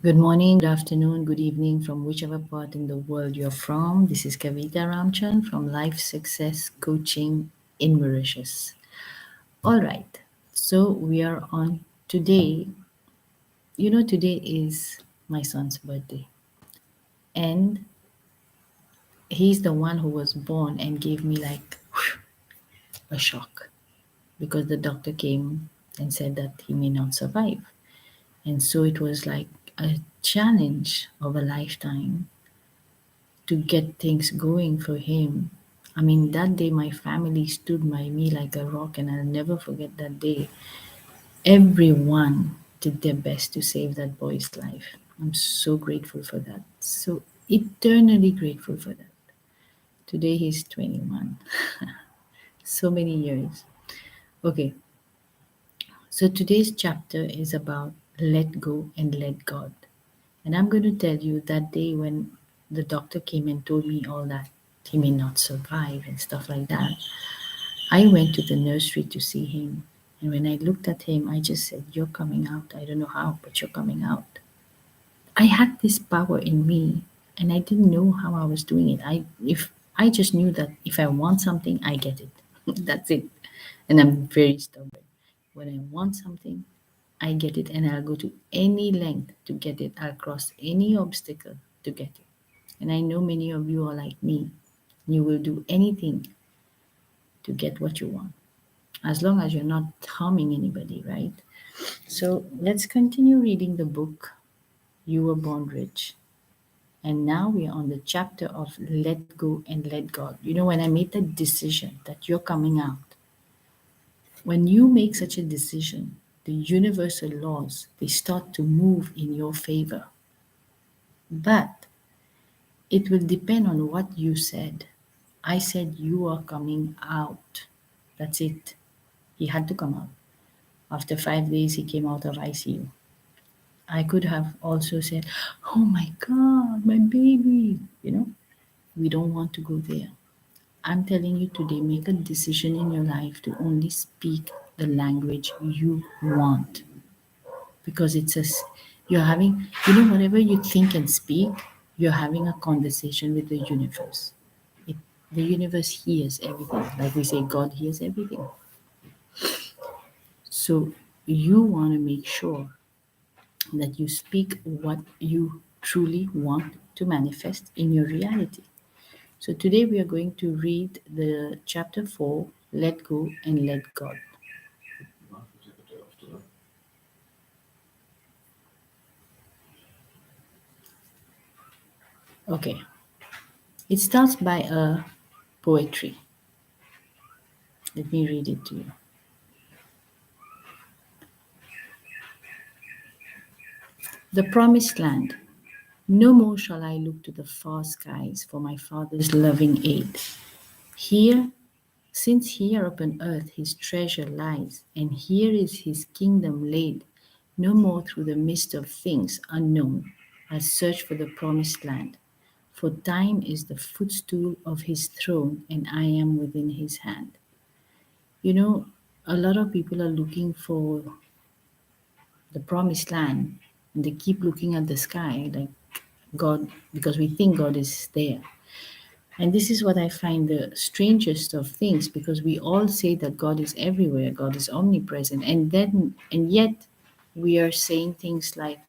Good morning, good afternoon, good evening from whichever part in the world you're from. This is Kavita Ramchan from Life Success Coaching in Mauritius. All right, so we are on today. Today is my son's birthday, and he's the one who was born and gave me like a shock because the doctor came and said that he may not survive. And so it was like a challenge of a lifetime to get things going for him. I mean, that day my family stood by me like a rock, and I'll never forget that day. Everyone did their best to save that boy's life. I'm so grateful for that. So eternally grateful for that. Today he's 21. So many years. Okay, so today's chapter is about let go and let God. And I'm going to tell you that day when the doctor came and told me all that he may not survive and stuff like that, I went to the nursery to see him. And when I looked at him, I just said, "You're coming out. I don't know how, but you're coming out." I had this power in me and I didn't know how I was doing it. I just knew that if I want something, I get it. That's it. And I'm very stubborn. When I want something, I get it and I'll go to any length to get it. I'll cross any obstacle to get it. And I know many of you are like me. You will do anything to get what you want, as long as you're not harming anybody, right? So let's continue reading the book, You Were Born Rich. And now we are on the chapter of let go and let God. When I made that decision that you're coming out, when you make such a decision, the universal laws, they start to move in your favor. But it will depend on what you said. I said, "You are coming out." That's it. He had to come out. After 5 days, he came out of ICU. I could have also said, "Oh my God, my baby." We don't want to go there. I'm telling you today, make a decision in your life to only speak the language you want. Because you're having, whatever you think and speak, you're having a conversation with the universe. It, the universe hears everything. Like we say, God hears everything. So you want to make sure that you speak what you truly want to manifest in your reality. So today we are going to read the chapter 4, Let Go and Let God. Okay. It starts by a poetry. Let me read it to you. The Promised Land. No more shall I look to the far skies for my Father's loving aid. Here, since here upon earth his treasure lies, and here is his kingdom laid, no more through the mist of things unknown I search for the promised land. For time is the footstool of his throne, and I am within his hand. You know, a lot of people are looking for the promised land, and they keep looking at the sky like God, because we think God is there. And this is what I find the strangest of things, because we all say that God is everywhere, God is omnipresent, and yet we are saying things like,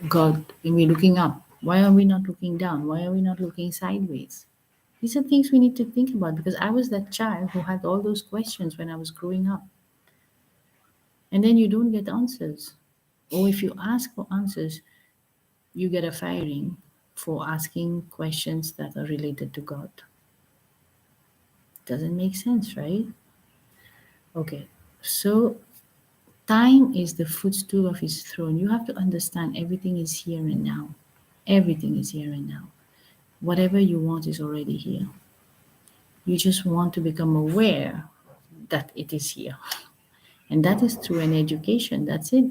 God, when we're looking up, why are we not looking down? Why are we not looking sideways? These are things we need to think about, because I was that child who had all those questions when I was growing up. And then you don't get answers. Or if you ask for answers, you get a firing for asking questions that are related to God. Doesn't make sense, right? Okay, so time is the footstool of his throne. You have to understand everything is here and now. Everything is here and now. Whatever you want is already here. You just want to become aware that it is here. And that is through an education. That's it.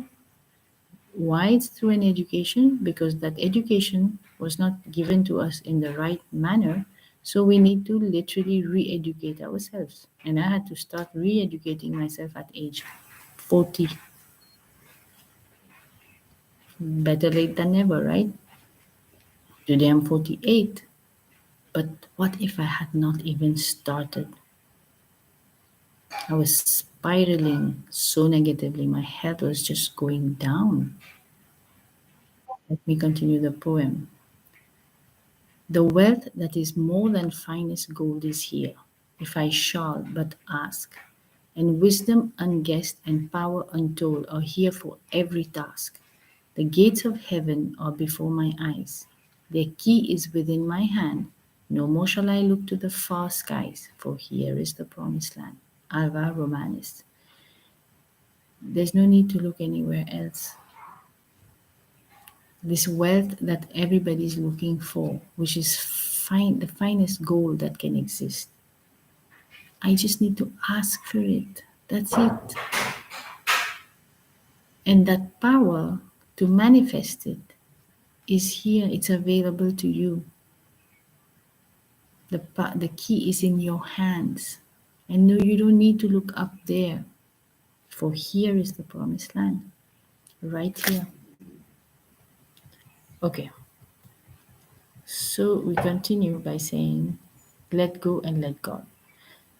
Why it's through an education? Because that education was not given to us in the right manner. So we need to literally re educate ourselves. And I had to start re educating myself at age 40. Better late than never, right? Today I'm 48. But what if I had not even started? I was spiraling so negatively, my head was just going down. Let me continue the poem. The wealth that is more than finest gold is here, if I shall but ask. And wisdom unguessed and power untold are here for every task. The gates of heaven are before my eyes. Their key is within my hand. No more shall I look to the far skies, for here is the promised land. Alva Romanis. There's no need to look anywhere else. This wealth that everybody's looking for, which is the finest gold that can exist. I just need to ask for it. That's it. And that power to manifest it is here. It's available to you. The key is in your hands. And no, you don't need to look up there, for here is the promised land, right here. Okay, so we continue by saying, let go and let God.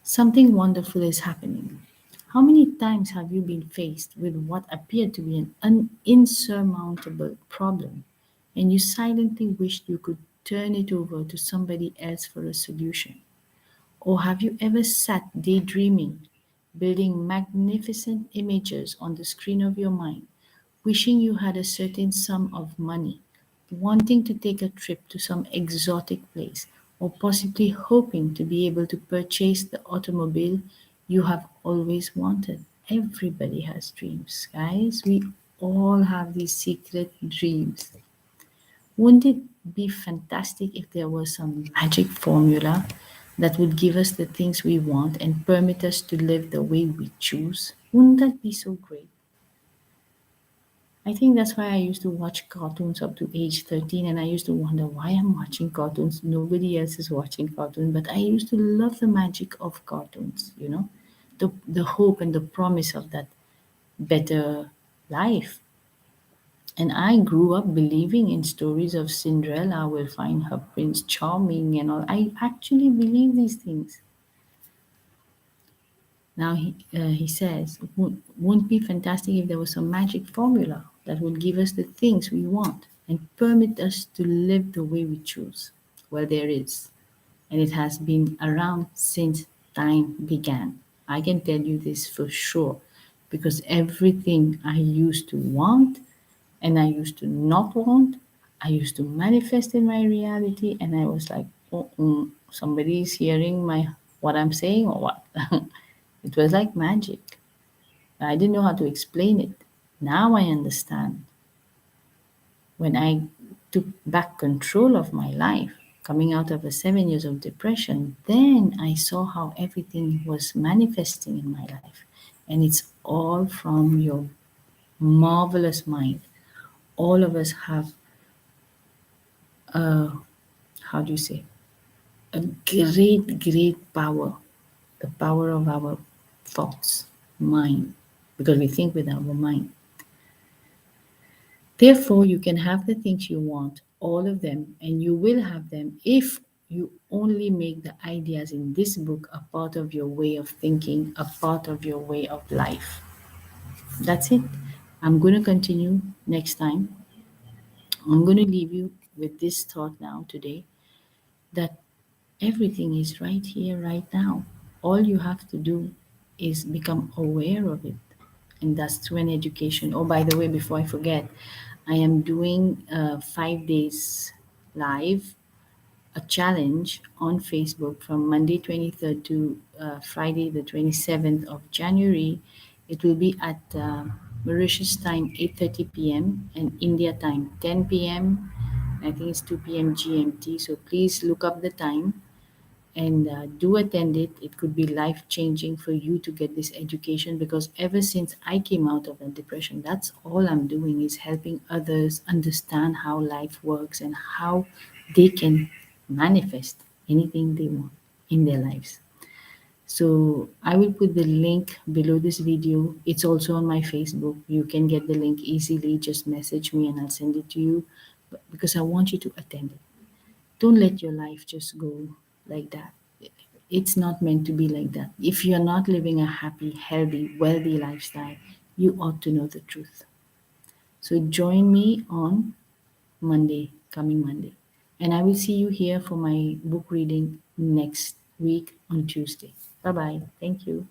Something wonderful is happening. How many times have you been faced with what appeared to be an insurmountable problem, and you silently wished you could turn it over to somebody else for a solution? Or have you ever sat daydreaming, building magnificent images on the screen of your mind, wishing you had a certain sum of money, wanting to take a trip to some exotic place, or possibly hoping to be able to purchase the automobile you have always wanted? Everybody has dreams, guys. We all have these secret dreams. Wouldn't it be fantastic if there was some magic formula that would give us the things we want and permit us to live the way we choose? Wouldn't that be so great? I think that's why I used to watch cartoons up to age 13, and I used to wonder why I'm watching cartoons. Nobody else is watching cartoons, but I used to love the magic of cartoons, the hope and the promise of that better life. And I grew up believing in stories of Cinderella will find her Prince Charming and all. I actually believe these things. Now he says, won't be fantastic if there was some magic formula that would give us the things we want and permit us to live the way we choose? Well, there is, and it has been around since time began. I can tell you this for sure because everything I used to want and I used to not want, I used to manifest in my reality, and I was like, oh, somebody is hearing my what I'm saying or what? It was like magic. I didn't know how to explain it. Now I understand. When I took back control of my life, coming out of a 7 years of depression, then I saw how everything was manifesting in my life. And it's all from your marvelous mind. All of us have a, how do you say, a great power, the power of our thoughts, mind, because we think with our mind. Therefore, you can have the things you want, all of them, and you will have them if you only make the ideas in this book a part of your way of thinking, a part of your way of life. That's it. I'm going to continue next time. I'm going to leave you with this thought now today that everything is right here, right now. All you have to do is become aware of it. And that's through an education. Oh, by the way, before I forget, I am doing 5 days live, a challenge on Facebook from Monday 23rd to Friday the 27th of January. It will be at Mauritius time 8:30 p.m. and India time 10 p.m. I think it's 2 p.m. GMT. So please look up the time and do attend it. It could be life changing for you to get this education because ever since I came out of that depression, that's all I'm doing is helping others understand how life works and how they can manifest anything they want in their lives. So I will put the link below this video. It's also on my Facebook. You can get the link easily. Just message me and I'll send it to you, because I want you to attend it. Don't let your life just go like that. It's not meant to be like that. If you're not living a happy, healthy, wealthy lifestyle, you ought to know the truth. So join me on Monday, coming Monday. And I will see you here for my book reading next week on Tuesday. Bye bye. Thank you.